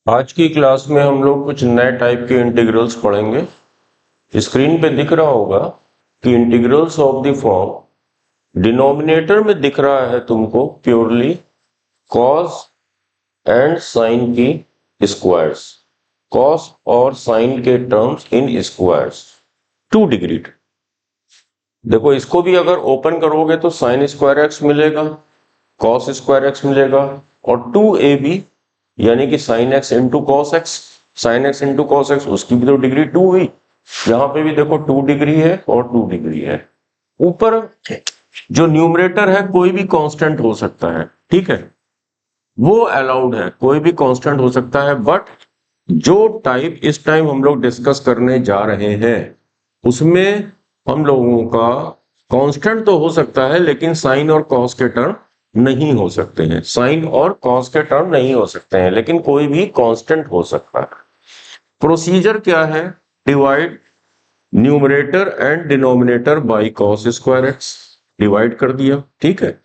आज की क्लास में हम लोग कुछ नए टाइप के इंटीग्रल्स पढ़ेंगे। स्क्रीन पे दिख रहा होगा कि integrals of the form, denominator में दिख रहा है तुमको प्योरली कॉस एंड साइन की स्क्वायर्स, कॉस और साइन के टर्म्स इन स्क्वायर्स 2 डिग्री। देखो इसको भी अगर ओपन करोगे तो साइन स्क्वायर एक्स मिलेगा, कॉस स्क्वायर एक्स मिलेगा और 2ab यानी कि sign x into cos x, sign x into cos x उसकी भी तो डिग्री 2 हुई। यहां पे भी देखो 2 डिग्री है और 2 डिग्री है। ऊपर जो न्यूमरेटर है कोई भी कांस्टेंट हो सकता है, ठीक है, वो अलाउड है, कोई भी कांस्टेंट हो सकता है। बट जो टाइप इस टाइम हम लोग डिस्कस करने जा रहे हैं उसमें हम लोगों का कांस्टेंट तो हो सकता है लेकिन साइन और कॉस के टर्म नहीं हो सकते हैं, साइन और कॉस के टर्म नहीं हो सकते हैं, लेकिन कोई भी कांस्टेंट हो सकता है। प्रोसीजर क्या है? Divide numerator and denominator by cos square x, divide कर दिया, ठीक है।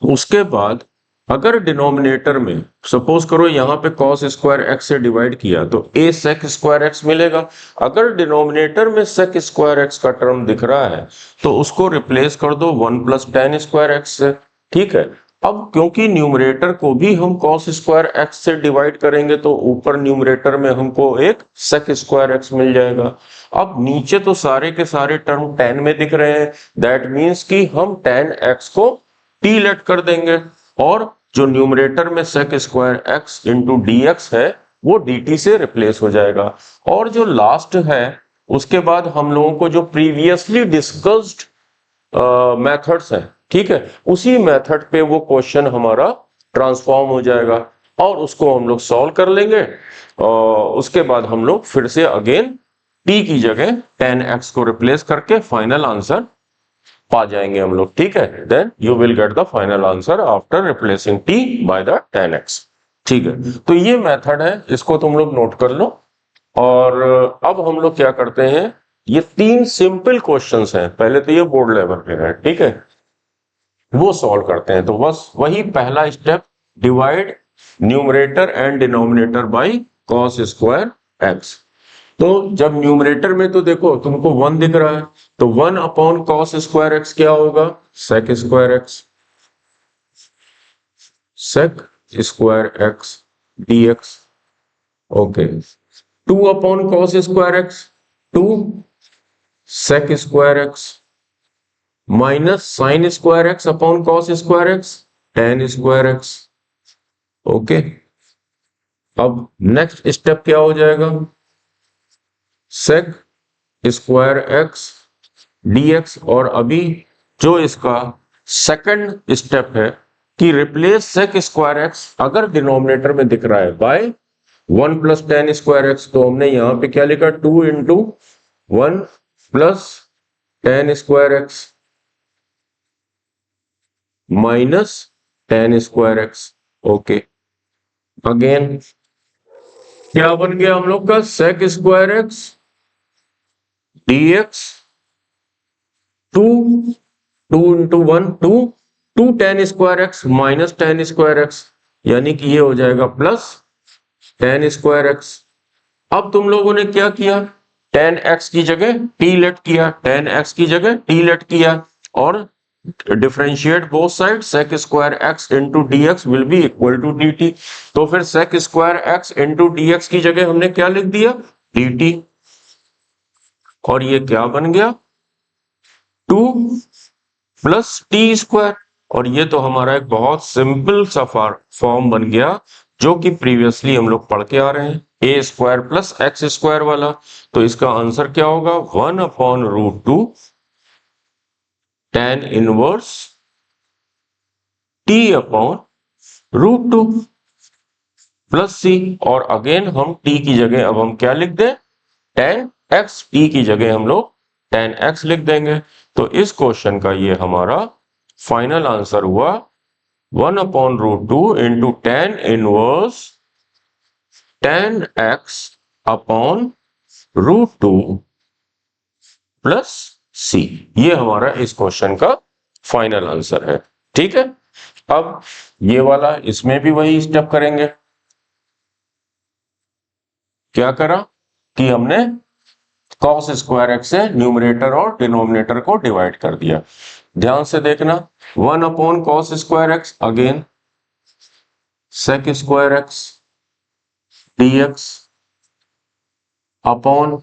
उसके बाद अगर डिनोमिनेटर में सपोज करो यहां पे cos स्क्वायर एक्स से डिवाइड किया तो a sec स्क्वायर एक्स मिलेगा। अगर डिनोमिनेटर में sec स्क्वायर एक्स का टर्म दिख रहा है तो उसको रिप्लेस कर दो 1 प्लस tan स्क्वायर एक्स से, ठीक है। अब क्योंकि न्यूमरेटर को भी हम cos स्क्वायर एक्स से डिवाइड करेंगे तो ऊपर न्यूमरेटर में हमको एक sec स्क्वायर एक्स मिल जाएगा। अब नीचे तो सारे के सारे टर्म tan में दिख रहे हैं, दैट मीन्स कि हम tan एक्स को t लेट कर देंगे और जो न्यूमरेटर में sec square x into d x है वो dt से रिप्लेस हो जाएगा। और जो लास्ट है उसके बाद हम लोगों को जो प्रीवियसली डिस्कस्ड मेथड्स हैं, ठीक है, उसी मेथड पे वो क्वेश्चन हमारा ट्रांसफॉर्म हो जाएगा और उसको हम लोग सॉल्व कर लेंगे। उसके बाद हम लोग फिर से अगेन t की जगह tan x को रिप्लेस करके फाइनल आंसर पा जाएंगे हम लोग, ठीक है। Then you will get the final answer after replacing t by the tan x, ठीक है। तो ये मेथड है, इसको तुम लोग नोट कर लो। और अब हम लोग क्या करते हैं, ये 3 सिंपल क्वेश्चंस हैं, पहले तो ये बोर्ड लेवल पे है, ठीक है, वो सॉल्व करते हैं। तो बस वही पहला step, divide numerator and denominator by cos square x. तो जब न्यूमरेटर में तो देखो तुमको 1 दिख रहा है तो 1 अपॉन कॉस स्क्वायर एक्स क्या होगा, sec square x, sec square x dx, okay. 2 upon cos square x 2 sec square x minus sine square x upon cos square x tan square x, okay. अब next step क्या हो जाएगा, sec square x dx और अभी जो इसका second step है कि रिप्लेस सेक स्क्वायर एक्स अगर डिनोमिनेटर में दिख रहा है by 1 plus tan square x, तो हमने यहां पे क्या लिखा 2 into 1 plus tan square x minus tan square x, okay. Again क्या बन गया हम लोग का, sec square x dx 2 2 into 1 2 2 tan square x minus tan square x, यानी कि ये हो जाएगा प्लस tan स्क्वायर एक्स। अब तुम लोगों ने क्या किया, tan x की जगह t लेट किया, tan x की जगह t लेट किया और differentiate both side, sec square x into d x will be equal to d t. तो फिर sec square x into d x की जगह हमने क्या लिख दिया, dt, और ये क्या बन गया 2 प्लस टी स्क्वायर। और ये तो हमारा एक बहुत सिंपल सा फॉर्म बन गया जो कि प्रीवियसली हम लोग पढ़ के आ रहे हैं, A square plus X square वाला। तो इसका आंसर क्या होगा, 1 upon root 2 tan inverse T upon root 2 plus C. और अगेन हम t की जगह अब हम क्या लिख दें, tan x, t की जगह हम लोग tan x लिख देंगे। तो इस क्वेश्चन का ये हमारा फाइनल आंसर हुआ 1 upon root 2 into tan inverse tan x upon root 2 plus C. ये हमारा इस क्वेश्चन का फाइनल आंसर है, ठीक है। अब ये वाला इसमें भी वही स्टेप करेंगे, क्या करा कि हमने cos स्क्वायर एक्स से न्यूमरेटर और डिनोमिनेटर को डिवाइड कर दिया। ध्यान से देखना, 1 upon cos square x, again sec square x dx upon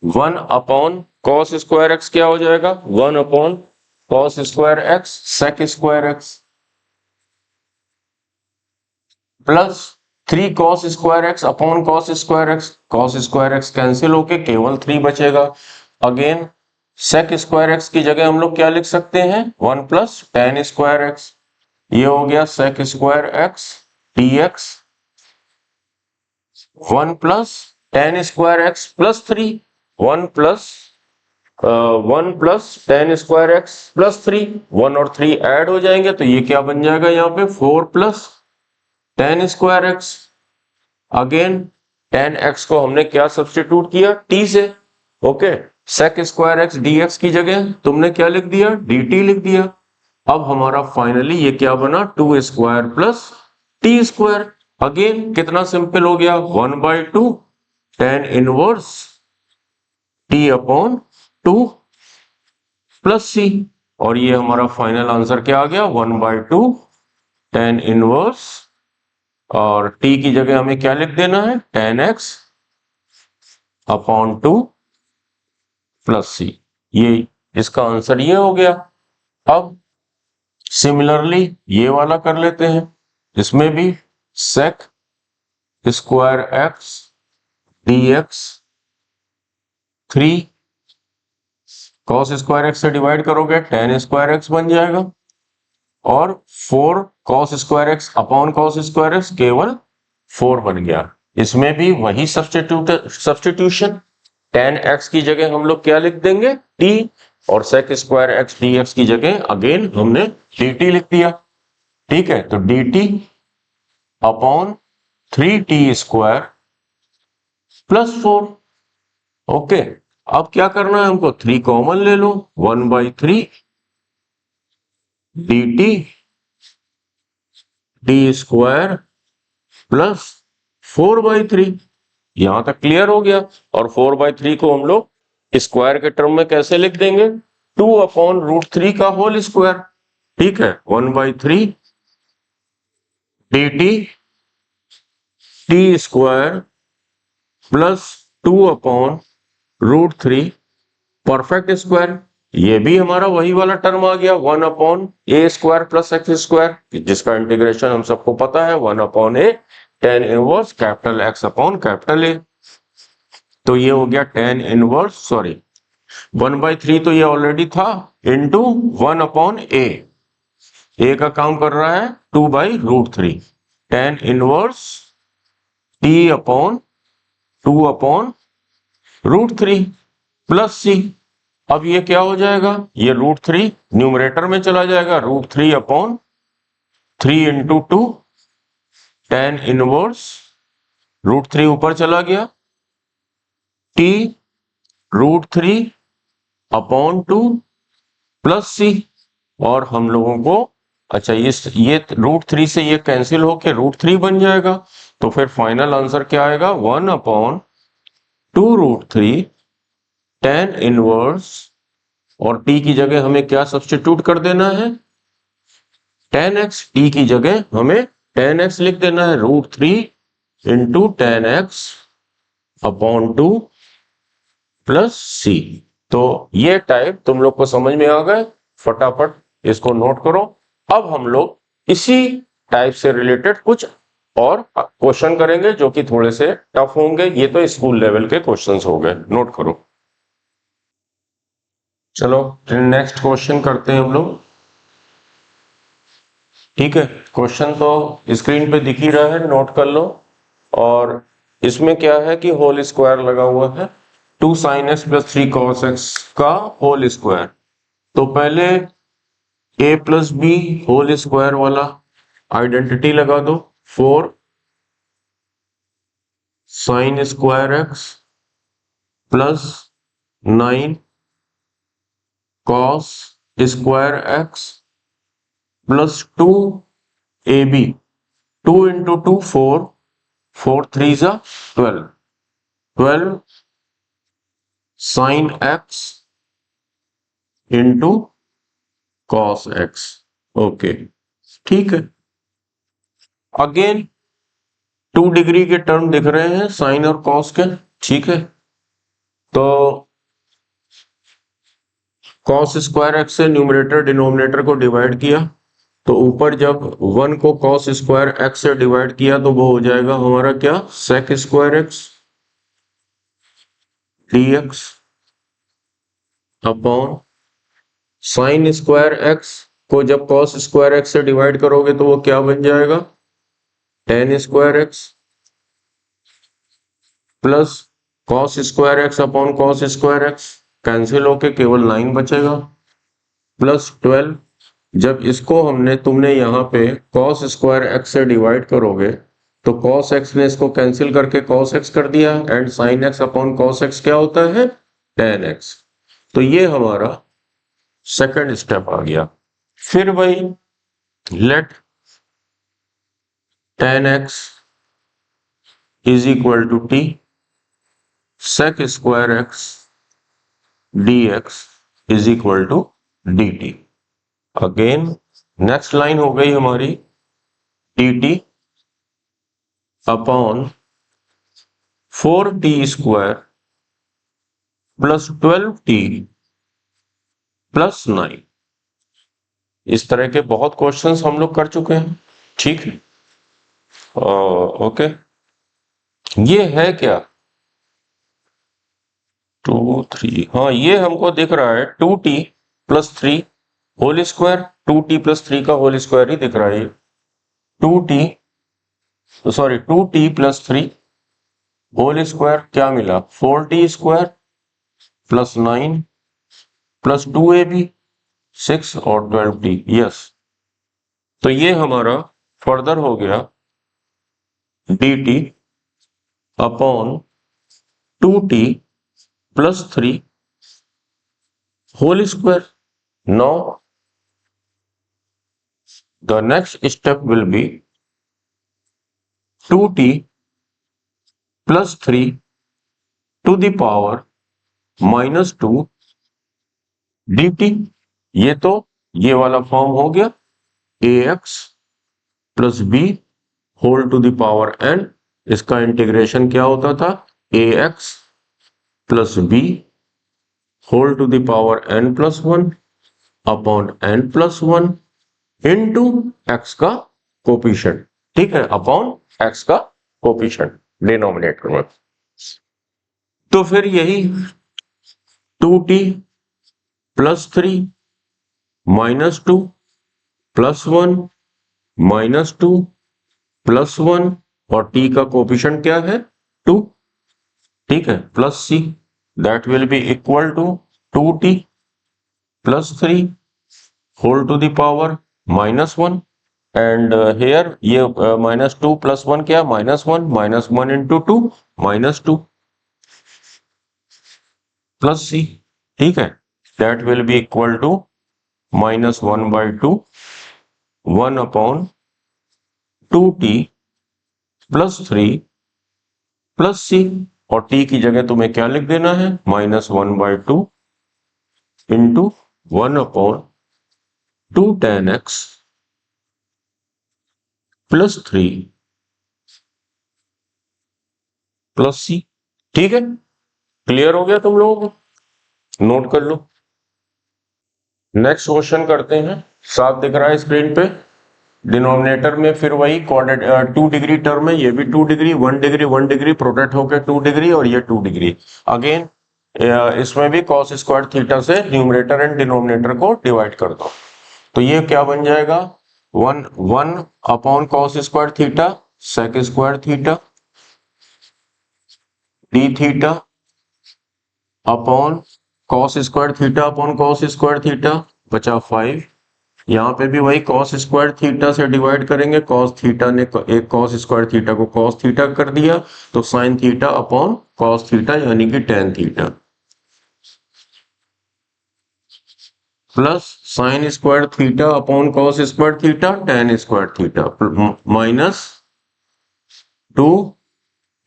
1 upon cos square x क्या हो जाएगा, 1 upon cos square x sec square x plus 3 cos square x upon cos square x cancel होके केवल 3 बचेगा। अगेन sec स्क्वायर एक्स की जगह हम लोग क्या लिख सकते हैं, 1 प्लस tan स्क्वायर एक्स, ये हो गया sec square x dx 1 plus tan square x plus 3, 1 plus tan square x plus 3, 1 और 3 ऐड हो जाएंगे तो ये क्या बन जाएगा यहाँ पे 4 plus tan square x. Again tan x को हमने क्या सब्स्टिट्यूट किया, t से, okay. sec square x dx की जगह तुमने क्या लिख दिया, dt लिख दिया। अब हमारा फाइनली ये क्या बना, 2 square plus t square. Again कितना सिंपल हो गया, 1/2 tan inverse t upon 2 plus c, और ये हमारा फाइनल आंसर क्या आ गया, 1/2 tan इनवर्स, और t की जगह हमें क्या लिख देना है, tan x upon 2 plus c। ये इसका आंसर ये हो गया। अब सिमिलरली ये वाला कर लेते हैं, इसमें भी sec square x dx 3 cos square x से डिवाइड करोगे tan स्क्वायर एक्स बन जाएगा, और 4 cos square x upon cos square x केवल 4 बन गया। इसमें भी वही सब्स्टिट्यूशन, tan x की जगह हम लोग क्या लिख देंगे, t, और sec स्क्वायर एक्स dx की जगह अगेन हमने dt लिख दिया। ठीक है, तो dt upon 3t square plus 4, okay. अब क्या करना है हमको, 3 कॉमन ले लो, 1/3 dt t स्क्वायर प्लस 4/3, यहां तक क्लियर हो गया। और 4/3 को हम लोग स्क्वायर के टर्म में कैसे लिख देंगे, 2 अपॉन √3 का होल स्क्वायर। ठीक है, 1/3 dt t square plus 2 upon √3 perfect square. ये भी हमारा वही वाला टर्म आ गया, 1 अपॉन ए स्क्वायर प्लस एक्स स्क्वायर, जिसका इंटीग्रेशन हम सबको पता है, 1 upon A tan inverse capital x upon capital A. तो ये हो गया tan इनवर्स, सॉरी 1/3 तो ये ऑलरेडी था, इंटू 1 अपॉन ए का काम कर रहा है 2/√3 tan inverse t upon 2 upon √3 plus C. अब ये क्या हो जाएगा, ये √3 न्यूमरेटर में चला जाएगा, √3 अपॉन 3 इंटू 2 tan इनवर्स √3 ऊपर चला गया, t √3 अपॉन 2 प्लस सी। और हम लोगों को, अच्छा ये √3 से ये कैंसिल होके √3 बन जाएगा, तो फिर फाइनल आंसर क्या आएगा, 1 अपॉन 2√3 tan इनवर्स, और t की जगह हमें क्या सब्स्टिट्यूट कर देना है, tan x, t की जगह हमें tan x लिख देना है, √3 into tan x upon 2 plus c। तो ये टाइप तुम लोग को समझ में आ गए, फटाफट इसको नोट करो। अब हम लोग इसी टाइप से रिलेटेड कुछ और क्वेश्चन करेंगे जो कि थोड़े से टफ होंगे, ये तो स्कूल लेवल के क्वेश्चंस हो गए, नोट करो। चलो नेक्स्ट क्वेश्चन करते हैं हम लोग। ठीक है, क्वेश्चन तो स्क्रीन पे दिख ही रहा है, नोट कर लो। और इसमें क्या है कि होल स्क्वायर लगा हुआ है, 2 sin x plus 3 cos x का होल स्क्वायर। तो पहले a plus b whole square वाला आइडेंटिटी लगा दो, 4 sin square x plus 9 cos square x plus 2 ab, 2 into 2 4, 4 3 12, 12 sine x into cos x. Okay, ठीक है। अगेन 2 डिग्री के term दिख रहे हैं साइन और कॉस के, ठीक है। तो कॉस स्क्वायर एक्स से न्यूमरेटर डिनोमिनेटर को डिवाइड किया, तो ऊपर जब 1 को कॉस स्क्वायर एक्स से डिवाइड किया तो वो हो जाएगा हमारा क्या, sec square x dx upon sine square x को जब कॉस स्क्वायर एक्स से डिवाइड करोगे तो वो क्या बन जाएगा, tan square x plus cos square x upon cos square x cancel होके केवल 9 बचेगा, प्लस 12 जब इसको तुमने यहाँ पे कॉस स्क्वायर एक्स से डिवाइड करोगे तो कॉस एक्स ने इसको कैंसिल करके कॉस एक्स कर दिया, and sign x upon cos x क्या होता है, टेन एक्स। तो ये हमारा सेकंड स्टेप आ गया। फिर वही let tan x is equal to t sec square x d x is equal to d t. Again next line हो गई हमारी d t upon 4t square plus 12t plus 9। इस तरह के बहुत क्वेश्चंस हम लोग कर चुके हैं, ठीक है। ओके, ये है क्या 2 3, हाँ ये हमको दिख रहा है 2t plus 3 whole square, 2t plus 3 का होल स्क्वायर ही दिख रहा है, 2t प्लस 3 होल स्क्वायर क्या मिला, 4t square plus 9 plus 2ab 6 और 12t, यस। तो ये हमारा फर्दर हो गया dt upon 2t plus 3 whole square. Now the next step will be 2t plus 3 to the power minus 2 dt। ये वाला फॉर्म हो गया ax plus b whole to the power n। इसका इंटीग्रेशन क्या होता था, ax plus b whole to the power n plus 1 upon n plus 1 into x का coefficient, ठीक है, अपॉन एक्स का कोफिशिएंट डिनोमिनेटर में। तो फिर यही 2t plus 3 minus 2 plus 1 minus 2 plus 1 और t का कोफिशिएंट क्या है 2, ठीक है, plus c that will be equal to 2t plus 3 whole to the power minus 1 and here ये माइनस 2 प्लस 1 क्या, minus 1 into 2 minus 2 plus c, ठीक है, that will be equal to minus 1/2 1 upon 2t plus 3 plus c, और t की जगह तुम्हें क्या लिख देना है, minus 1/2 into 1 upon 2 tan x plus 3 plus c, ठीक है। क्लियर हो गया तुम लोगों को, नोट कर लो। नेक्स्ट क्वेश्चन करते हैं, 7 दिख रहा है स्क्रीन पे। डिनोमिनेटर में फिर वही 2 डिग्री टर्म है, ये भी 2 डिग्री 1 डिग्री 1 डिग्री प्रोटेक्ट होकर 2 डिग्री और ये 2 डिग्री। अगेन इसमें भी कॉस स्क्वायर थीटा से न्यूमरेटर एंड डिनोमिनेटर को डिवाइड कर दो, तो ये क्या बन जाएगा 1 upon cos square theta sec square theta d theta upon cos square theta upon cos square theta बचा 5। यहाँ पे भी वही कॉस स्क्वायर थीटा से डिवाइड करेंगे, कॉस थीटा ने एक कॉस स्क्वायर थीटा को कॉस थीटा कर दिया, तो sine theta upon cos theta यानी कि tan theta plus sign square theta upon cos square theta tan square theta minus 2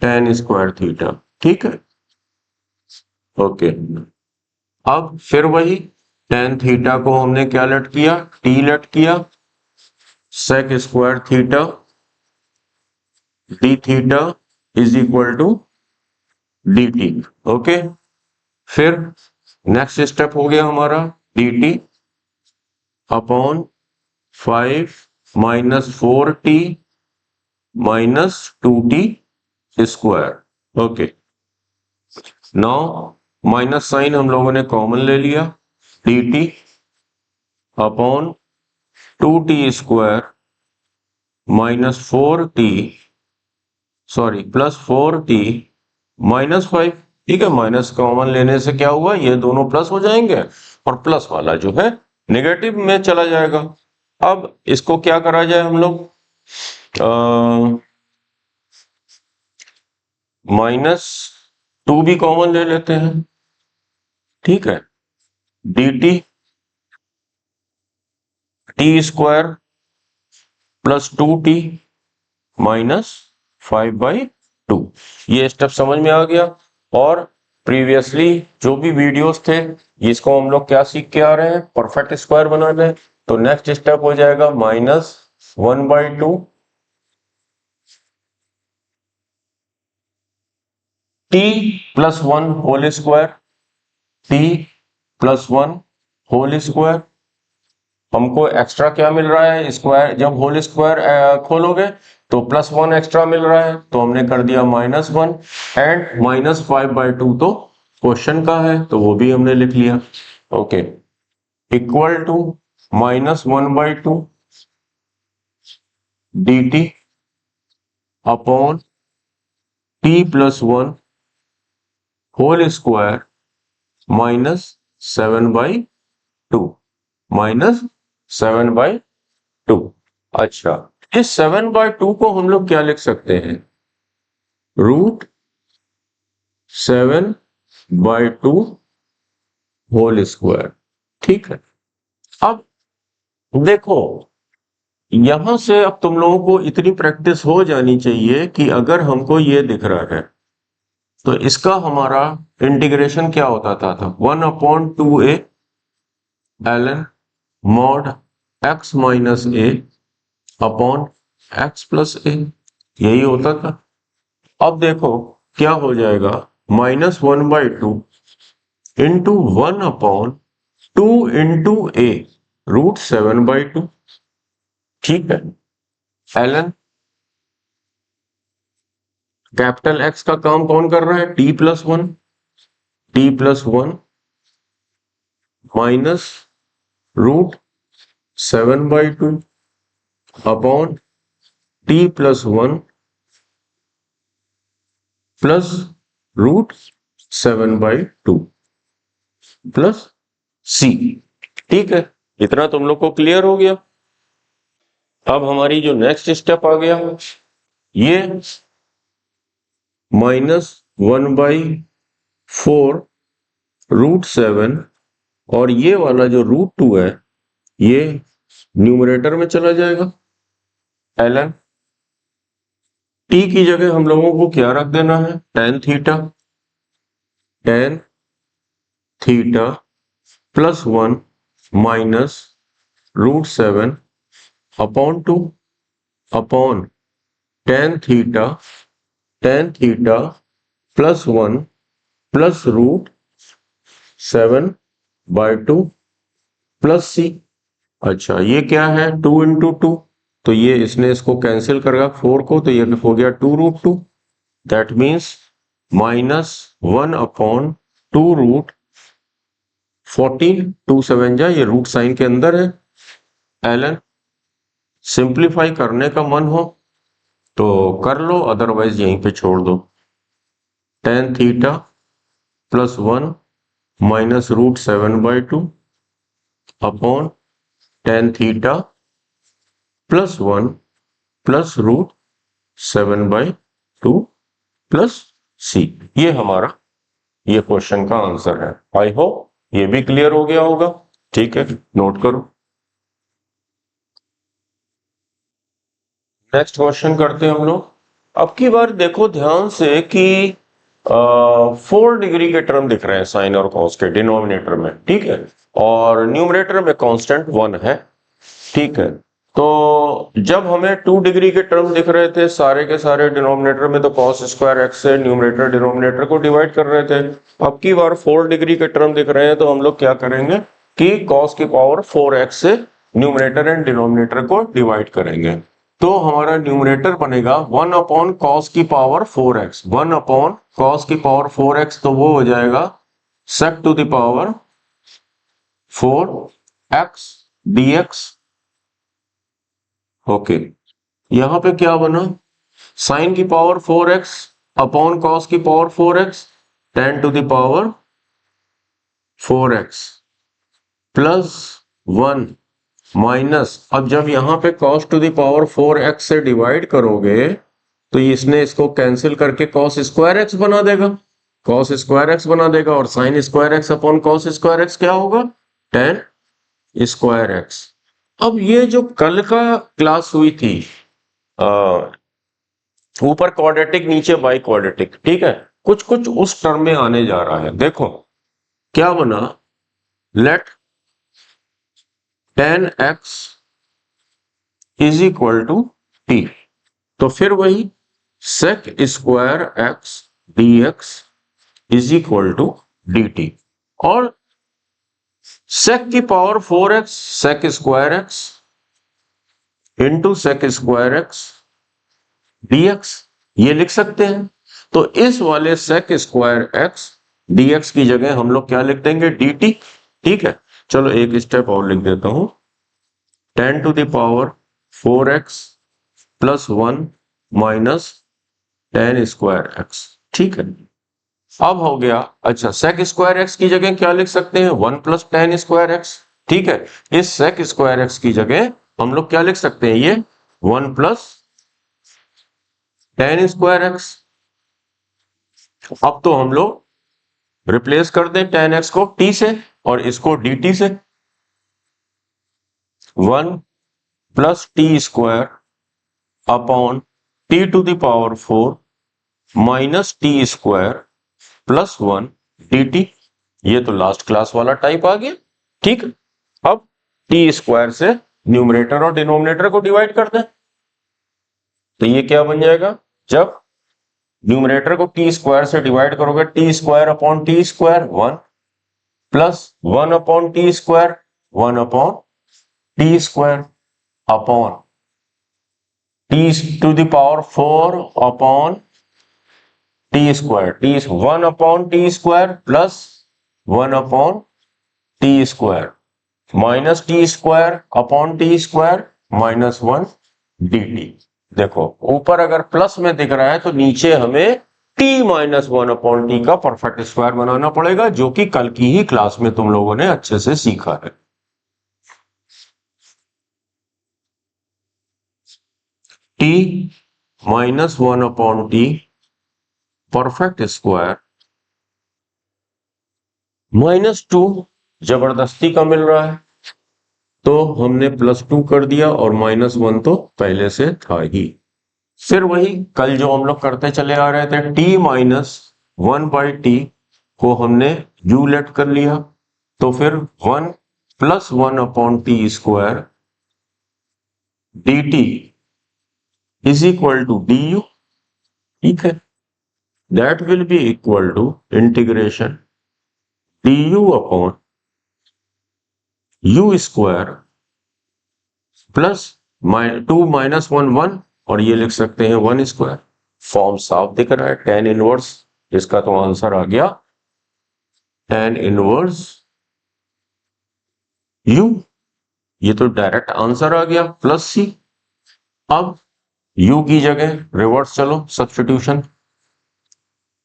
ten square theta. ठीक है, ओके। अब फिर वही tan थीटा को हमने क्या लेट किया, टी लेट किया, sec square theta d theta is equal to d t. Okay, फिर नेक्स्ट स्टेप हो गया हमारा d t upon 5 minus 4t minus 2t square. Okay, now minus sign हम लोगों ने कॉमन ले लिया, d t upon 2t square minus 4t, sorry plus 4t minus 5। ठीक है, माइनस कॉमन लेने से क्या हुआ, ये दोनों प्लस हो जाएंगे और प्लस वाला जो है नेगेटिव में चला जाएगा। अब इसको क्या करा जाए हम लोग, माइनस 2 भी कॉमन ले लेते हैं। ठीक है, D T T square plus 2t minus 5/2। ये स्टेप समझ में आ गया। और प्रीवियसली जो भी वीडियोस थे इसको हम लोग क्या सीख के आ रहे हैं, परफेक्ट स्क्वायर बनाना है। तो नेक्स्ट स्टेप हो जाएगा minus 1/2 t plus 1 whole square, t plus 1 whole square. हमको एक्स्ट्रा क्या मिल रहा है, स्क्वायर जब होल स्क्वायर खोलोगे तो प्लस 1 एक्स्ट्रा मिल रहा है, तो हमने कर दिया -1 एंड माइनस 5/2 तो क्वेश्चन का है तो वो भी हमने लिख लिया। Okay, equal to -1/2 d t upon t plus 1 whole square minus 7/2 minus 7/2। अच्छा, इस 7/2 को हम लोग क्या लिख सकते हैं, √7/2 होल स्क्वायर। ठीक है, अब देखो यहां से अब तुम लोगों को इतनी प्रैक्टिस हो जानी चाहिए कि अगर हमको ये दिख रहा है तो इसका हमारा इंटीग्रेशन क्या होता था 1/2a ln mod x minus A upon x plus A, यही होता था। अब देखो क्या हो जाएगा, -1/2 इंटू 1/2 इंटू ए √7/2। ठीक है, ln कैपिटल एक्स का काम कौन कर रहा है, t+1 minus √7/2 upon t+1 plus √7/2 plus c। ठीक है, इतना तुम लोग को क्लियर हो गया। अब हमारी जो नेक्स्ट स्टेप आ गया, ये -1/4 √7 और ये वाला जो √2 है ये न्यूमरेटर में चला जाएगा। ln t की जगह हम लोगों को क्या रख देना है, tan theta plus 1 minus √7 upon 2 upon tan theta plus 1 plus √7/2 plus c। अच्छा, ये क्या है, 2 इंटू 2, तो ये इसने इसको कैंसिल करेगा 4 को, तो ये हो गया 2√2। दैट मीन्स -1/2√14, 2 7 जा, ये रूट साइन के अंदर है। ln सिंप्लीफाई करने का मन हो तो कर लो, अदरवाइज यहीं पे छोड़ दो। tan theta plus 1 minus √7/2 upon tan theta plus 1 plus √7/2 plus c। ये हमारा ये क्वेश्चन का आंसर है। आई होप ये भी क्लियर हो गया होगा। ठीक है, नोट करो। नेक्स्ट क्वेश्चन करते हैं हम लोग। अब की बार देखो ध्यान से कि 4 डिग्री के टर्म दिख रहे हैं साइन और कॉस के डिनोमिनेटर में, ठीक है, और न्यूमरेटर में कांस्टेंट 1 है, ठीक है। तो जब हमें 2 डिग्री के टर्म दिख रहे थे सारे के सारे डिनोमिनेटर में, तो कॉस स्क्वायर एक्स से न्यूमरेटर डिनोमिनेटर को डिवाइड कर रहे थे। अब की बार 4 डिग्री के टर्म दिख रहे हैं, तो हम लोग क्या करेंगे कि कॉस की पावर 4x से न्यूमरेटर एंड डिनोमिनेटर को डिवाइड करेंगे। तो हमारा न्यूमरेटर बनेगा 1 अपॉन कॉस की पावर 4x, 1 अपॉन कॉस की पावर 4x, तो वो हो जाएगा sec to the power 4x dx। Okay, यहां पे क्या बना, साइन की पावर 4x अपॉन कॉस की power 4x, tan to the power 4x plus 1 minus, अब जब यहां पे cos to the power 4x से डिवाइड करोगे तो इसने इसको कैंसिल करके cos स्क्वायर x बना देगा, cos स्क्वायर x बना देगा, और sin square x upon cos square x क्या होगा, tan स्क्वायर x। अब ये जो कल का क्लास हुई थी, ऊपर क्वाड्रेटिक नीचे बाई क्वाड्रेटिक, ठीक है, कुछ कुछ उस टर्म में आने जा रहा है। देखो क्या बना, let tan x is equal to t, तो फिर वही sec square x dx is equal to dt, और sec की power 4x sec square x into sec square x dx ये लिख सकते हैं। तो इस वाले sec स्क्वायर x dx की जगह हम लोग क्या लिख देंगे, dt, ठीक है। चलो एक स्टेप और लिख देता हूं, tan to the power 4x plus 1 minus tan square x, ठीक है। अब हो गया, अच्छा sec स्क्वायर x की जगह क्या लिख सकते हैं, 1 प्लस tan स्क्वायर x, ठीक है। इस sec स्क्वायर x की जगह हम लोग क्या लिख सकते हैं, ये 1 प्लस tan स्क्वायर x। अब तो हम लोग रिप्लेस कर दें tan x को t से और इसको dt से, 1 plus t square upon t to the power 4 minus t square plus 1 dt। ये तो लास्ट क्लास वाला टाइप आ गया, ठीक। अब टी स्क्वायर से न्यूमरेटर और डिनोमिनेटर को डिवाइड कर दें, तो ये क्या बन जाएगा, जब न्यूमरेटर को टी स्क्वायर से डिवाइड करोगे, t square upon t square 1 plus 1 upon t square 1 upon t square upon t to the power 4 upon t square, t 1 upon t square plus 1 upon t square minus t square upon t square minus 1 dt। देखो ऊपर अगर plus में दिख रहा है तो नीचे हमें t माइनस 1 अपॉन टी का परफेक्ट स्क्वायर बनाना पड़ेगा, जो कि कल की ही क्लास में तुम लोगों ने अच्छे से सीखा है। t minus 1 upon T perfect square -2 जबरदस्ती का मिल रहा है, तो हमने +2 कर दिया, और -1 तो पहले से था ही। फिर वही कल जो हम लोग करते चले आ रहे थे, t माइनस 1/t को हमने u लेट कर लिया, तो फिर 1 plus 1 upon t square dt is equal to du, ठीक है। That will be equal to integration du upon u square plus 2 minus 1 1, और ये लिख सकते हैं 1 स्क्वायर। फॉर्म साफ दिख रहा है, tan इनवर्स, इसका तो आंसर आ गया tan इनवर्स u, ये तो डायरेक्ट आंसर आ गया प्लस सी। अब u की जगह रिवर्स चलो, सब्स्टिट्यूशन,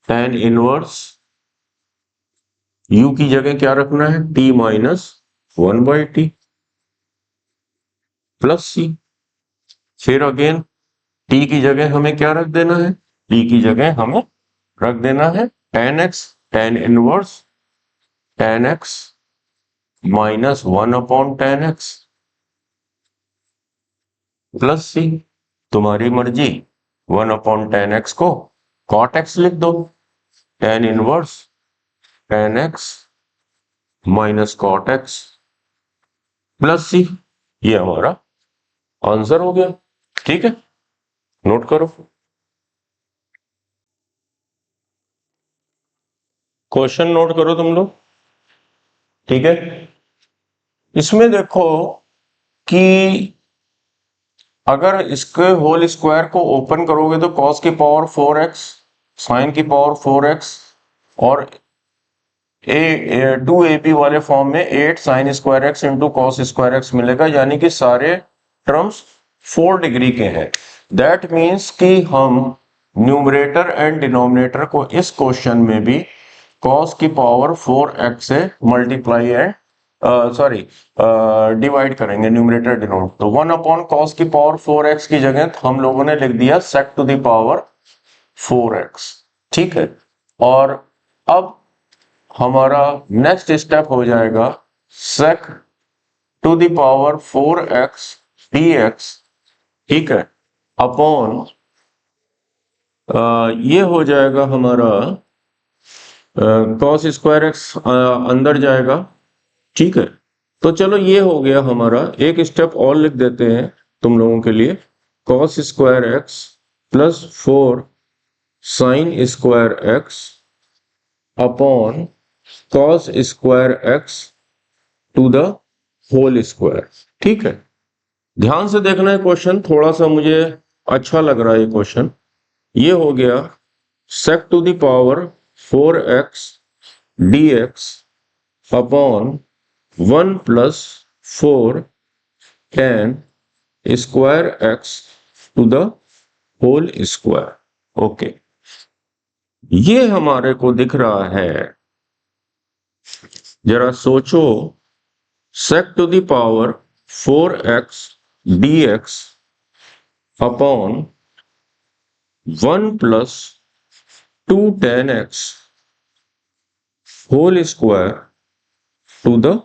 tan इनवर्स u की जगह क्या रखना है, t माइनस 1/t प्लस सी। फिर अगेन t की जगह हमें क्या रख देना है, t की जगह हमें रख देना है tan x, tan inverse tan x minus 1 upon tan x plus C. तुम्हारी मर्जी, 1 अपॉन tan x को cot x लिख दो, tan inverse tan x minus cot x plus c, ये हमारा आंसर हो गया। ठीक है, नोट करो। क्वेश्चन नोट करो तुम लोग। ठीक है, इसमें देखो कि अगर इसके होल स्क्वायर को ओपन करोगे तो cos की पावर 4x, साइन की पावर 4x और टू ए बी वाले फॉर्म में 8 sign square x into cos square x मिलेगा, यानी कि सारे टर्म्स 4 डिग्री के हैं। दैट मीन्स कि हम न्यूमरेटर एंड डिनोमिनेटर को इस क्वेश्चन में भी cos की पावर 4x से मल्टीप्लाई एंड डिवाइड करेंगे न्यूमरेटर डिनोमिनेटर। तो 1 अपॉन कॉस की पावर 4x की जगह हम लोगों ने लिख दिया sec to the power 4x। ठीक है, और अब हमारा नेक्स्ट स्टेप हो जाएगा sec to the power 4x dx। ठीक है, अपॉन ये हो जाएगा हमारा cos स्क्वायर एक्स अंदर जाएगा। ठीक है, तो चलो ये हो गया हमारा। एक स्टेप और लिख देते हैं तुम लोगों के लिए, cos square x plus 4 sine square x upon cos square x to the whole square. ठीक है, ध्यान से देखना है क्वेश्चन, थोड़ा सा मुझे अच्छा लग रहा है ये क्वेश्चन। ये हो गया sec to the power 4x dx upon 1 plus 4 tan square x to the whole square. Okay, ये हमारे को दिख रहा है, जरा सोचो, sec to the power 4x dx upon 1 plus 2 tan x whole square to the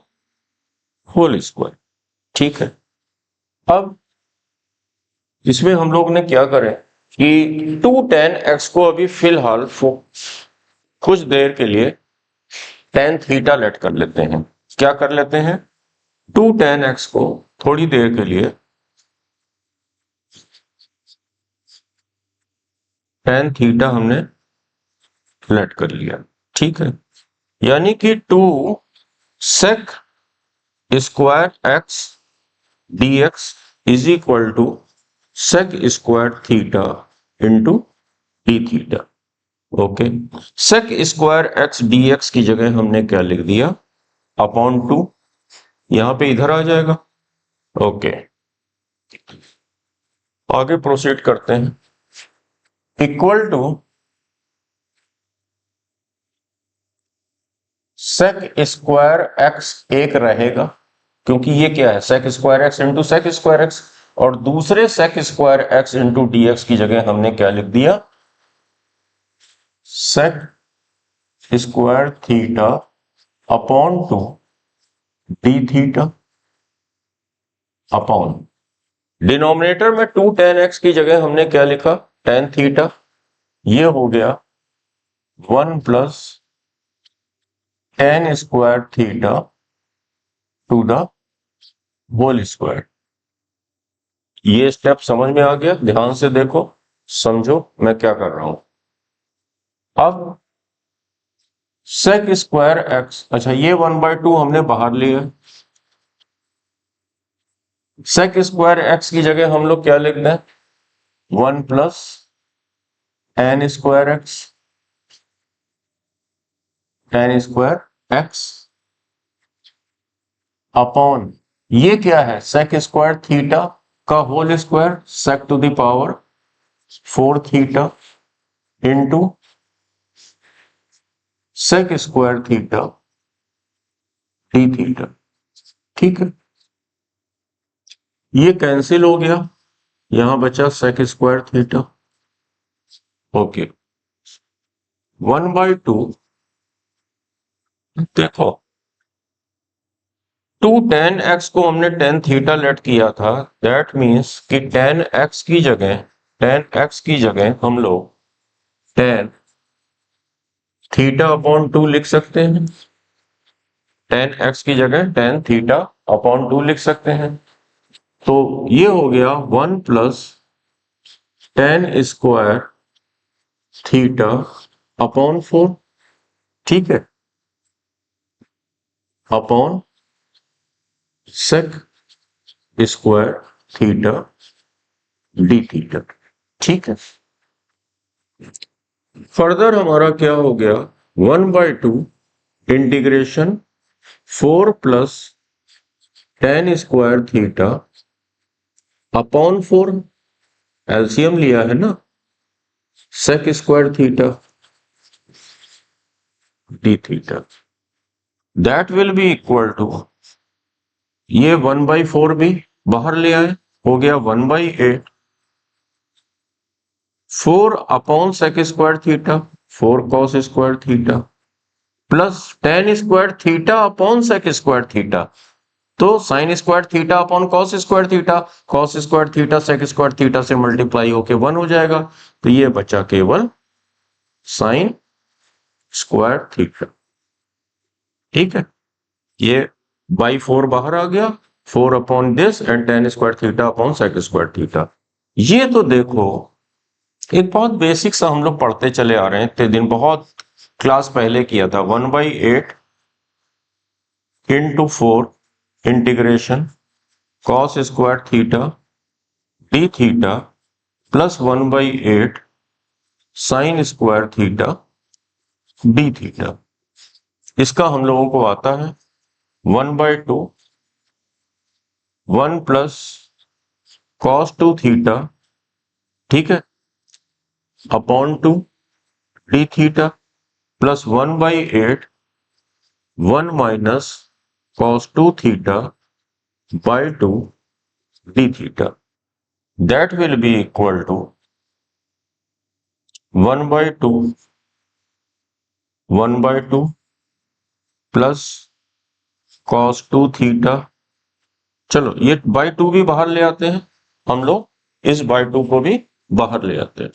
whole square. ठीक है, अब इसमें हम लोग ने क्या करें कि 2 tan x को अभी फिलहाल कुछ देर के लिए tan थीटा लेट कर लेते हैं। क्या कर लेते हैं, 2 tan x को थोड़ी देर के लिए tan थीटा हमने लेट कर लिया। ठीक है, यानी कि 2 sec square x dx is equal to sec square theta into d theta. Okay, sec square x dx की जगह हमने क्या लिख दिया, अपॉन 2, यहां पे इधर आ जाएगा। ओके, आगे प्रोसीड करते हैं। Equal to sec square x एक रहेगा, क्योंकि ये क्या है, sec square x into sec square x, और दूसरे sec square x into dx की जगह हमने क्या लिख दिया, sec square theta upon 2 d theta upon denominator में 2 tan x की जगह हमने क्या लिखा, tan थीटा। ये हो गया 1 plus tan square theta to the whole square. ये स्टेप समझ में आ गया, ध्यान से देखो, समझो मैं क्या कर रहा हूं। अब sec स्क्वायर एक्स, अच्छा ये 1/2 हमने बाहर लिया, sec स्क्वायर एक्स की जगह हम लोग क्या लिख दें, 1 plus tan square x, tan square x upon ये क्या है, sec स्क्वायर थीटा का whole square, sec to the power 4 theta into sec square theta d theta. ठीक है, ये कैंसिल हो गया, यहां बचा sec स्क्वायर थीटा। ओके, 1/2, देखो 2 tan x को हमने tan थीटा लेट किया था, दैट मीन्स कि tan x की जगह हम लोग tan थीटा अपॉन 2 लिख सकते हैं, टेन एक्स की जगह टेन थीटा अपॉन 2 लिख सकते हैं। तो ये हो गया 1 plus tan square theta upon 4, ठीक है, upon sec square theta d theta, ठीक है। फर्दर हमारा क्या हो गया, 1/2 integration 4 plus tan square theta upon 4, LCM लिया है ना, sec square theta d theta, that will be equal to, ये 1/4 भी बाहर ले आए, हो गया 1/8 4 upon sec square theta 4 cos square theta plus tan square theta upon sec square theta, तो sine square theta upon cos square theta sec square theta से multiply होके 1 हो जाएगा, तो ये बचा केवल साइन स्क्वायर थीटा, ठीक है। ये बाई 4 बाहर आ गया, 4 upon this and tan square theta upon sec square theta. ये तो देखो एक बहुत बेसिक सा हम लोग पढ़ते चले आ रहे हैं, इतने दिन बहुत क्लास पहले किया था, 1/8 into 4 integration cos square theta d theta plus 1/8 sign square theta d theta. इसका हम लोगों को आता है 1/2 1 प्लस कॉस 2 थीटा, ठीक है, upon 2 d theta plus 1/8 1 minus cos 2 theta by 2 d theta, that will be equal to 1/2 plus cos 2 theta, चलो ये बाय 2 भी बाहर ले आते हैं हम लोग, इस बाय 2 को भी बाहर ले आते हैं,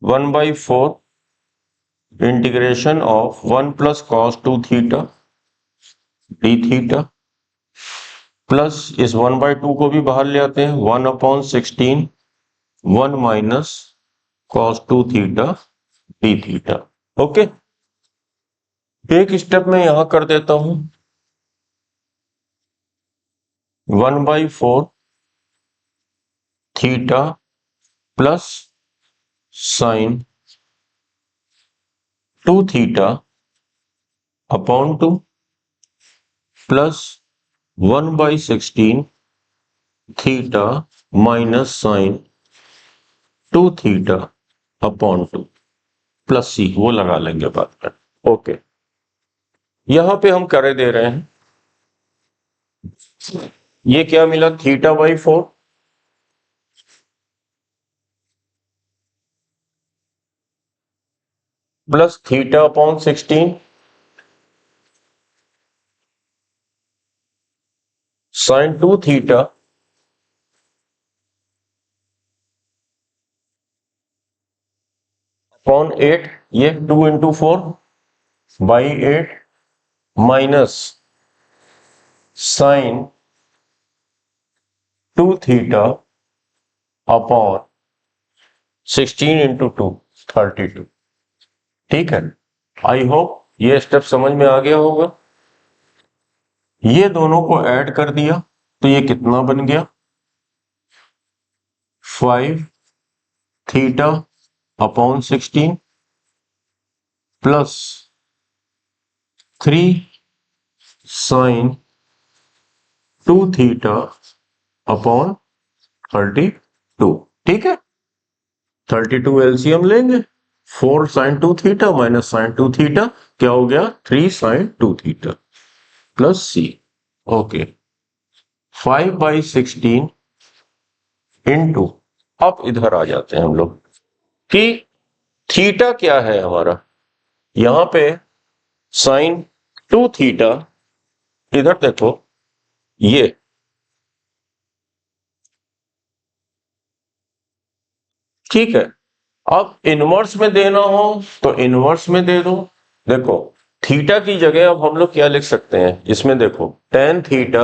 1/4 integration of 1 plus cos 2 theta d theta plus इस 1/2 को भी बाहर ले आते हैं, 1/16 1 minus cos 2 theta d theta. Okay, एक स्टेप में यहां कर देता हूं, 1/4 theta plus sine 2 theta upon 2 plus 1/16 theta minus sine 2 theta upon 2 plus C, वो लगा लेंगे बाद में। ओके, यहां पे हम करे दे रहे हैं, ये क्या मिला, θ/4 प्लस θ/16 साइन 2 थीटा अपॉन 8, ये 2 into 4/8 minus sine 2 theta upon 16 into 2 32, ठीक है। आई होप ये स्टेप समझ में आ गया होगा। ये दोनों को ऐड कर दिया तो ये कितना बन गया, 5 theta upon 16 plus 3 sine 2 theta upon 32, ठीक है। 32 एलसीएम लेंगे, 4 sine 2 theta minus sine 2 theta क्या हो गया, 3 sine 2 theta plus c. Okay, 5/16 into, अब इधर आ जाते हैं हम लोग कि थीटा क्या है हमारा, यहां पे साइन 2 थीटा, इधर देखो ये ठीक है। अब इनवर्स में देना हो तो इनवर्स में दे दो। देखो थीटा की जगह अब हम लोग क्या लिख सकते हैं इसमें, देखो tan theta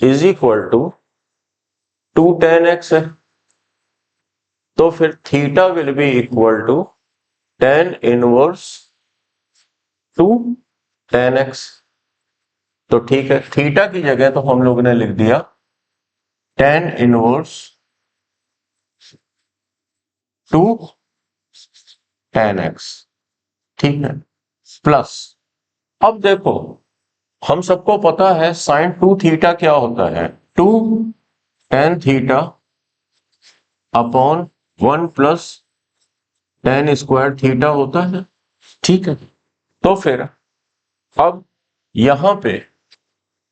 is equal to tan x है, तो फिर theta will be equal to tan inverse two tan x. तो ठीक है, थीटा की जगह तो हम लोग ने लिख दिया ten inverse two tan x, ठीक है, प्लस अब देखो हम सबको पता है साइन टू थीटा क्या होता है, two tan theta upon one plus tan square theta होता है, ठीक है। तो फिर अब यहां पे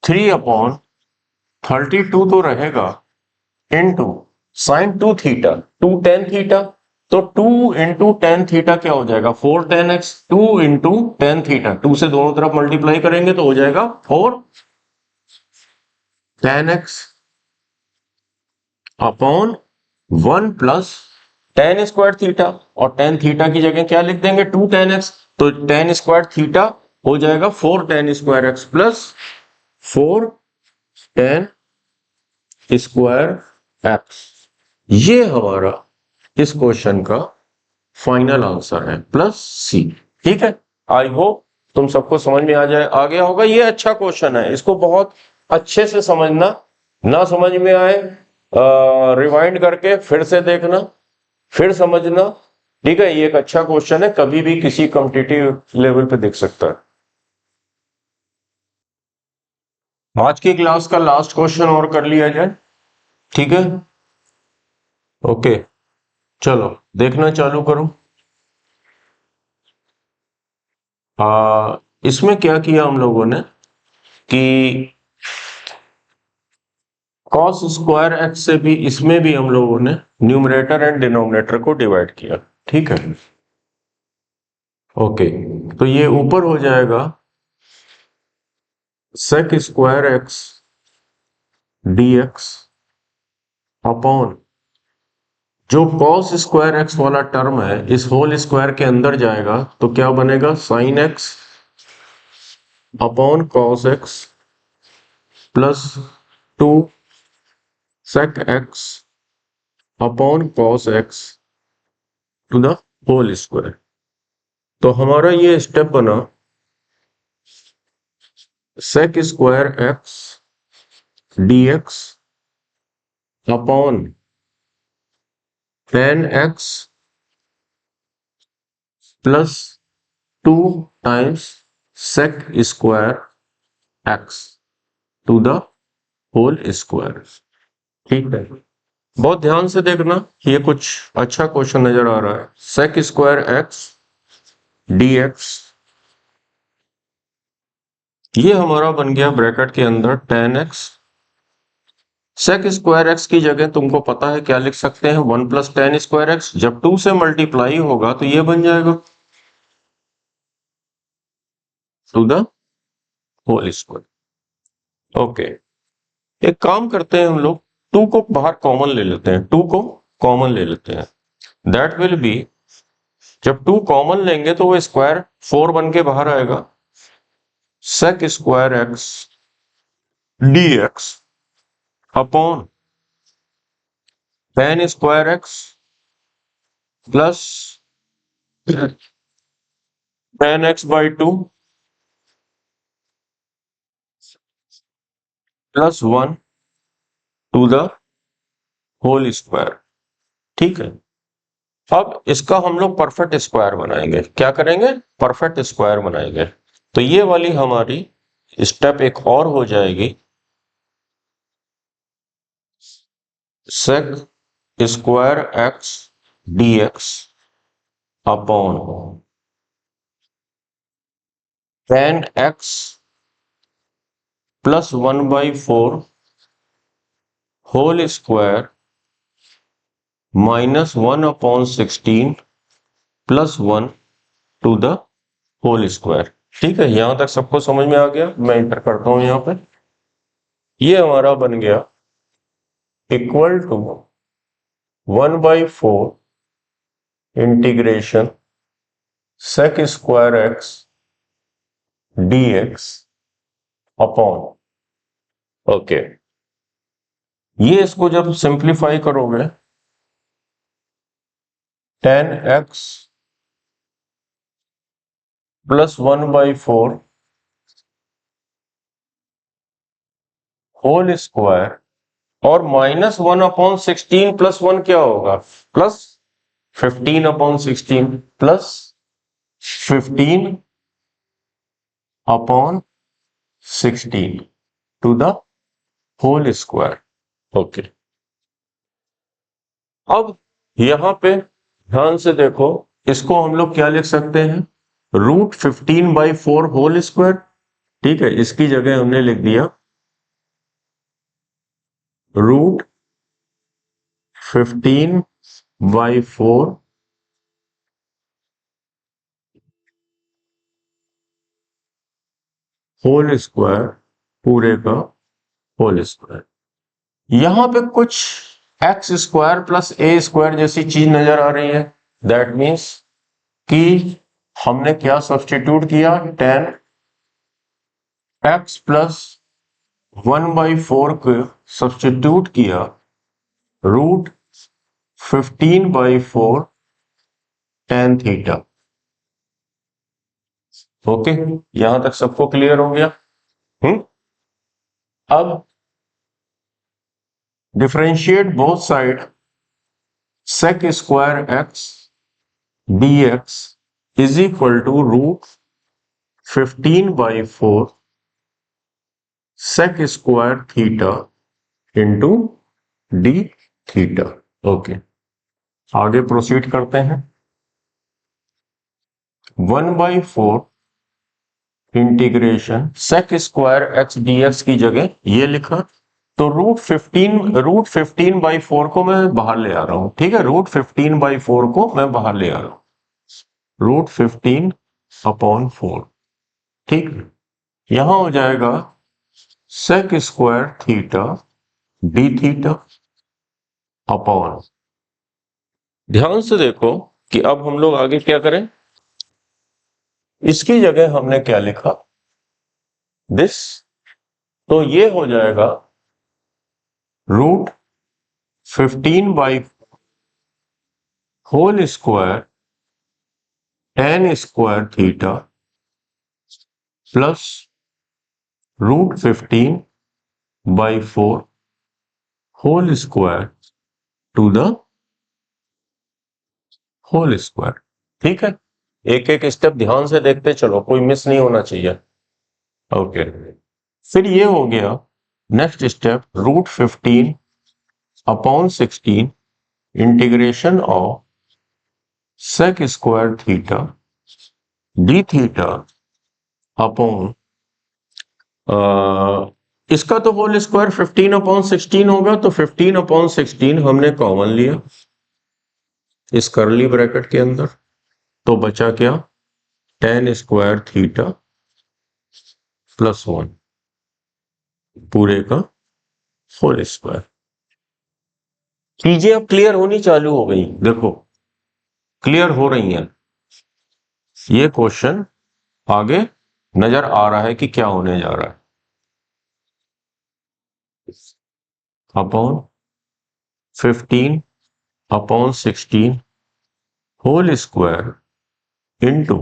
थ्री अपॉन थर्टी टू तो रहेगा into sine two theta two tan theta, तो टू इंटू टेन थीटा क्या हो जाएगा four tan x, two into tan theta, two से दोनों तरफ मल्टीप्लाई करेंगे तो हो जाएगा four tan x upon one plus tan square theta, और टेन थीटा की जगह क्या लिख देंगे टू टेन एक्स, तो टेन स्क्वायर थीटा हो जाएगा four tan square x plus four tan square x. ये हमारा इस क्वेश्चन का फाइनल आंसर है प्लस सी, ठीक है। आई होप तुम सबको समझ में आ गया होगा। ये अच्छा क्वेश्चन है, इसको बहुत अच्छे से समझना, ना समझ में आए रिवाइंड करके फिर से देखना, फिर समझना, ठीक है। ये एक अच्छा क्वेश्चन है, कभी भी किसी कॉम्पिटिटिव लेवल पे दिख सकता है। आज की क्लास का लास्ट क्वेश्चन और कर लिया जाए, ठीक है, ओके। चलो देखना चालू करो। इसमें क्या किया हम लोगों ने कि cos स्क्वायर एक्स से भी इसमें भी हम लोगों ने न्यूमरेटर एंड डिनोमिनेटर को डिवाइड किया, ठीक है, ओके। तो ये ऊपर हो जाएगा sec square x d x upon जो cos स्क्वायर एक्स वाला टर्म है इस होल स्क्वायर के अंदर जाएगा तो क्या बनेगा sine x upon cos x plus two sec x upon cos x to the whole square. तो हमारा ये स्टेप बना sec square x d x upon tan x plus two times sec square x to the whole square, ठीक है। बहुत ध्यान से देखना, ये कुछ अच्छा क्वेश्चन नजर आ रहा है। Sec square x d x, ये हमारा बन गया ब्रैकेट के अंदर tan x. Sec square x की जगह तुमको पता है क्या लिख सकते हैं, one plus tan square x, जब टू से मल्टीप्लाई होगा तो ये बन जाएगा to the whole square, okay. एक काम करते हैं हम लोग, टू को बाहर कॉमन ले लेते हैं, टू को कॉमन ले लेते हैं, दैट विल बी, जब टू कॉमन लेंगे तो वो स्क्वायर फोर बन के बाहर आएगा, sec square x d x upon tan square x plus tan x by two plus one to the whole square, ठीक है। अब इसका हम लोग परफेक्ट स्क्वायर बनाएंगे, क्या करेंगे परफेक्ट स्क्वायर बनाएंगे। तो ये वाली हमारी स्टेप एक और हो जाएगी, sec square x d x upon tan x plus one by four whole square minus one upon sixteen plus one to the whole square, ठीक है। यहां तक सबको समझ में आ गया, मैं इंटर करता हूं यहां पे। ये हमारा बन गया equal to 1/4 integration sec square x dx upon, okay, ये इसको जब सिंप्लीफाई करोगे 10x प्लस 1/4 होल स्क्वायर और -1/16 प्लस 1 क्या होगा, plus 15/16 plus 15/16 to the whole square. Okay, अब यहां पे ध्यान से देखो, इसको हम लोग क्या लिख सकते हैं, √15/4 होल स्क्वायर। ठीक है, इसकी जगह हमने लिख दिया √15/4 होल स्क्वायर, पूरे का होल स्क्वायर। यहां पे कुछ एक्स स्क्वायर प्लस ए स्क्वायर जैसी चीज नजर आ रही है। दैट मीन्स कि हमने क्या सब्स्टिट्यूट किया, 10x प्लस 1/4 को सब्स्टिट्यूट किया √15/4 tan थीटा। ओके, यहां तक सबको क्लियर हो गया। अब differentiate both side sec square x dx is equal to √15/4 sec square theta into d theta. Okay, आगे प्रोसीड करते हैं। 1/4 integration sec square x dx की जगह ये लिखा, तो √15/4 को मैं बाहर ले आ रहा हूं। ठीक है, √15/4 को मैं बाहर ले आ रहा हूं, √15/4। ठीक, यहां हो जाएगा sec square theta d theta upon, ध्यान से देखो कि अब हम लोग आगे क्या करें, इसकी जगह हमने क्या लिखा, दिस, तो ये हो जाएगा √15/4 whole square tan square theta plus √15/4 whole square to the whole square. ठीक है, एक एक स्टेप ध्यान से देखते चलो, कोई मिस नहीं होना चाहिए। ओके, फिर ये हो गया next step, √15/16 integration of sec square theta d theta upon, इसका तो होल स्क्वायर 15/16 होगा, तो 15/16 हमने कॉमन लिया इस करली ब्रैकेट के अंदर, तो बचा क्या, tan स्क्वायर थीटा प्लस 1 पूरे का होल स्क्वायर। चीजें अब क्लियर होनी चालू हो गई, देखो क्लियर हो रही हैं। ये क्वेश्चन आगे नजर आ रहा है कि क्या होने जा रहा है। Upon 15/16 whole square into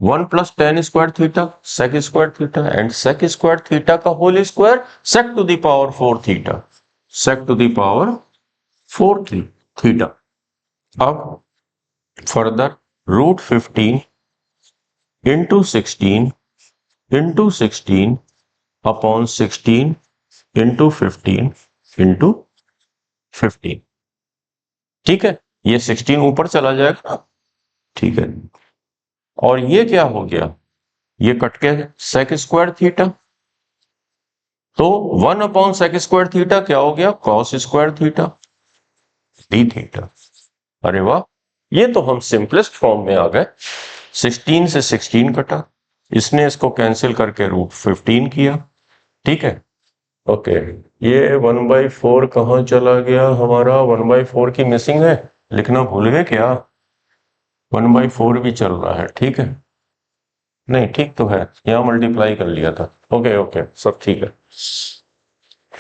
1 plus tan square theta sec square theta and sec square theta का whole square sec to the power 4 theta, sec to the power 4 theta. अब further √15 into 16 upon 16 into 15 into 15। ठीक है, ये 16 ऊपर चला जाएगा। ठीक है, और ये क्या हो गया, ये कट के sec स्क्वायर थीटा, तो 1/sec स्क्वायर थीटा क्या हो गया, cos square theta d theta. अरे वाह, ये तो हम सिंपलेस्ट फॉर्म में आ गए। 16 से 16 कटा, इसने इसको कैंसिल करके √15 किया। ठीक है, ओके, ये 1/4 कहाँ चला गया हमारा? 1/4 की मिसिंग है, लिखना भूल गए क्या? 1/4 भी चल रहा है, ठीक है। नहीं ठीक तो है, यहाँ मल्टीप्लाई कर लिया था। ओके ओके, सब ठीक है।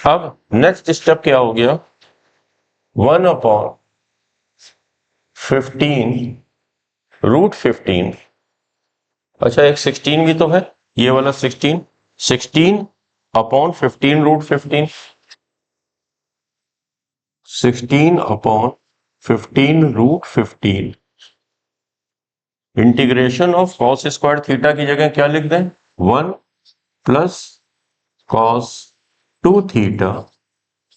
अब नेक्स्ट स्टेप क्या हो गया? 1/15 √15। अच्छा एक 16 भी तो है, ये वाला 16 16/15 16/15 integration of cos square theta की जगह क्या लिख दें? 1 plus cos 2 theta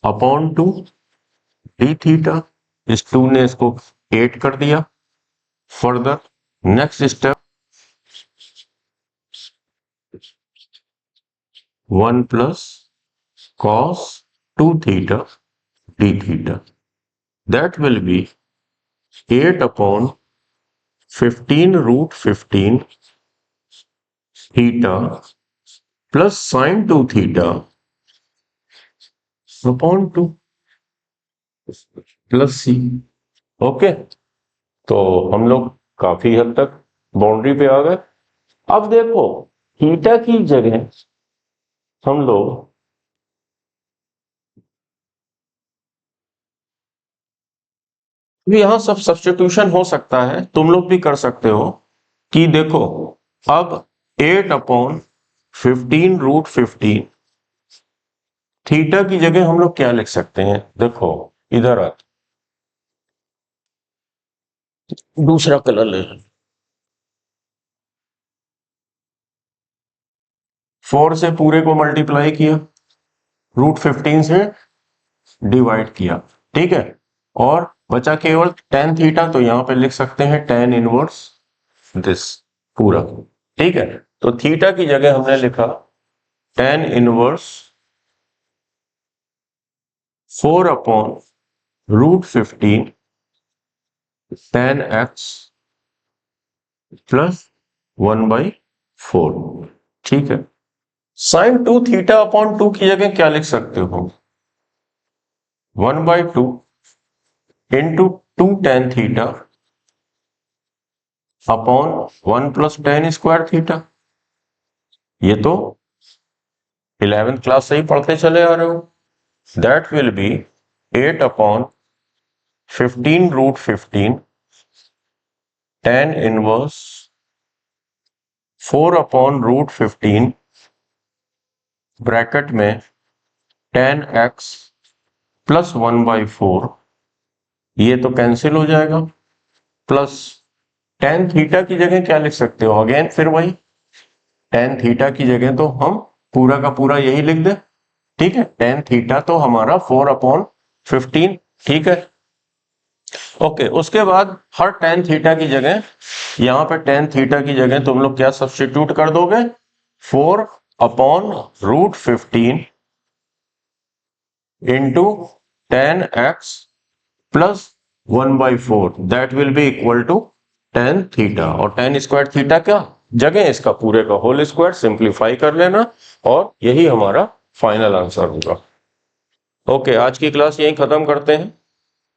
upon 2 d theta. इस 2 ने इसको 8 कर दिया। Further next step 1 plus cos 2 theta d theta, that will be 8/15 theta plus sin 2 theta upon 2 plus c। Okay, तो हम लोग काफी हद तक बाउंड्री पे आ गए। अब देखो थीटा की जगह हम लोग यहां सब सब्स्टिट्यूशन हो सकता है, तुम लोग भी कर सकते हो कि देखो अब 8/15 थीटा की जगह हम लोग क्या लिख सकते हैं? देखो इधर आ, दूसरा कलर ले, 4 से पूरे को मल्टीप्लाई किया, √15 से डिवाइड किया, ठीक है। और बचा केवल tan थीटा, तो यहां पे लिख सकते हैं tan इनवर्स दिस पूरा, ठीक है। तो थीटा की जगह हमने लिखा tan inverse 4/√15 tan x plus 1/4, ठीक है। sin 2 थीटा अपॉन 2 की जगह क्या लिख सकते हो? 1/2 into 2 tan theta upon 1 plus tan square theta. ये तो 11th क्लास से ही पढ़ते चले आ रहे हो। That will B 8/15 tan inverse 4/√15 bracket में tan x प्लस 1/4, ये तो कैंसिल हो जाएगा, प्लस tan थीटा की जगह क्या लिख सकते हो? अगेन फिर वही tan थीटा की जगह तो हम पूरा का पूरा यही लिख दें, ठीक है। tan थीटा तो हमारा 4/15, ठीक है। ओके, उसके बाद हर tan थीटा की जगह, यहां पे tan थीटा की जगह तुम लोग क्या सब्स्टिट्यूट कर दोगे? 4/√15 into tan x plus 1/4, that will be equal to tan theta. और tan स्क्वायर थीटा क्या जगह, इसका पूरे का होल स्क्वायर सिंप्लीफाई कर लेना, और यही हमारा फाइनल आंसर होगा। ओके, आज की क्लास यहीं खत्म करते हैं।